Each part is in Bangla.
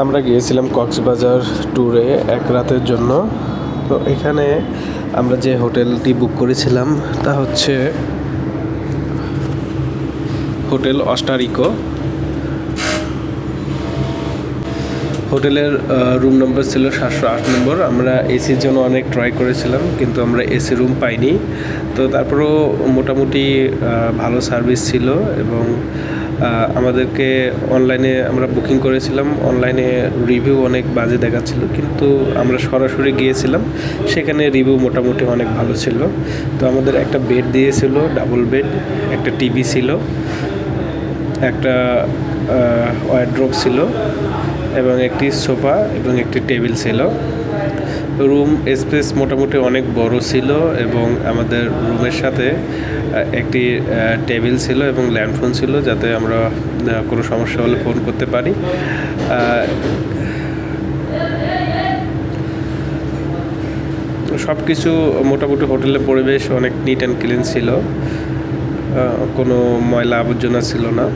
আমরা গিয়েছিলাম কক্সবাজার ট্যুরে এক রাতের জন্য। তো এখানে আমরা যে হোটেলটি বুক করেছিলাম তা হচ্ছে হোটেল অস্টারিকো। হোটেলের রুম নম্বর ছিল 708 নম্বর। আমরা এসির জন্য অনেক ট্রাই করেছিলাম, কিন্তু আমরা এসি রুম পাইনি। তো তারপরেও মোটামুটি ভালো সার্ভিস ছিল এবং আমাদেরকে অনলাইনে আমরা বুকিং করেছিলাম, অনলাইনে রিভিউ অনেক বাজে দেখাচ্ছিল, কিন্তু আমরা সরাসরি গিয়েছিলাম, সেখানে রিভিউ মোটামুটি অনেক ভালো ছিল। তো আমাদের একটা বেড দিয়েছিল, ডাবল বেড, একটা টিভি ছিল, একটা ওয়ারড্রোব ছিল এবং একটি সোফা এবং একটি টেবিল ছিল। রুম স্পেস মোটামুটি অনেক বড় ছিল এবং আমাদের রুমের সাথে একটি টেবিল ছিল এবং ল্যান্ডফোন ছিল, যাতে আমরা কোনো সমস্যা হলে ফোন করতে পারি। সব কিছু মোটামুটি হোটেলের পরিবেশ অনেক নিট অ্যান্ড ক্লিন ছিল, কোনো ময়লা আবর্জনা ছিল না।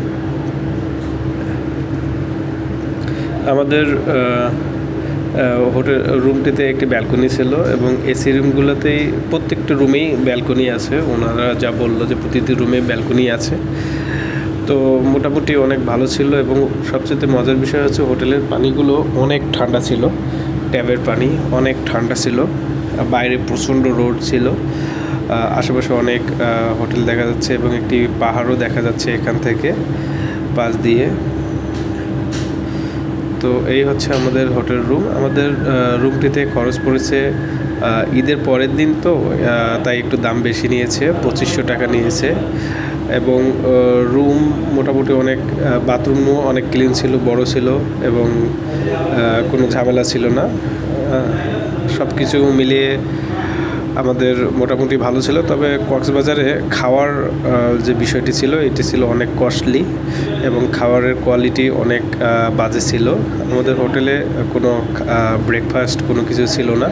আমাদের হোটেল রুমটিতে একটি ব্যালকনি ছিল এবং এসি রুমগুলোতেই প্রত্যেকটা রুমেই ব্যালকনি আছে। ওনারা যা বললো যে প্রতিটি রুমে ব্যালকনি আছে। তো মোটামুটি অনেক ভালো ছিল এবং সবচেয়ে মজার বিষয় হচ্ছে হোটেলের পানিগুলো অনেক ঠান্ডা ছিল। ট্যাবের পানি অনেক ঠান্ডা ছিল। বাইরে প্রচণ্ড রোদ ছিল, আশেপাশে অনেক হোটেল দেখা যাচ্ছে এবং একটি পাহাড়ও দেখা যাচ্ছে এখান থেকে পাশ দিয়ে। তো এই হচ্ছে আমাদের হোটেল রুম। আমাদের রুমটিতে খরচ পড়েছে, ঈদের পরের দিন তো তাই একটু দাম বেশি নিয়েছে, 2500 টাকা নিয়েছে। এবং রুম মোটামুটি অনেক, বাথরুমও অনেক ক্লিন ছিল, বড় ছিল এবং কোনো ঝামেলা ছিল না। সব কিছু মিলিয়ে আমাদের মোটামুটি ভালো ছিল। তবে কক্সবাজারে খাওয়ার যে বিষয়টি ছিল, এটি ছিল অনেক কস্টলি এবং খাবারের কোয়ালিটি অনেক বাজে ছিল। আমাদের হোটেলে কোনো ব্রেকফাস্ট কোনো কিছু ছিল না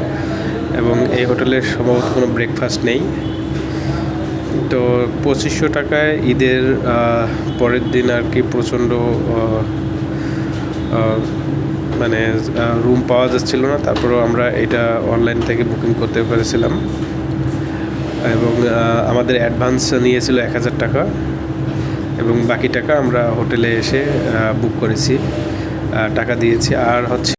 এবং এই হোটেলে সম্ভবত কোনো ব্রেকফাস্ট নেই। তো 2500 টাকায় ঈদের পরের দিন আর কি প্রচণ্ড মানে রুম পাওয়া যাচ্ছিল না। তারপরেও আমরা এটা অনলাইন থেকে বুকিং করতে পেরেছিলাম এবং আমাদের অ্যাডভান্স নিয়েছিল 1000 টাকা এবং বাকি টাকা আমরা হোটেলে এসে বুক করেছি, টাকা দিয়েছি। আর হচ্ছে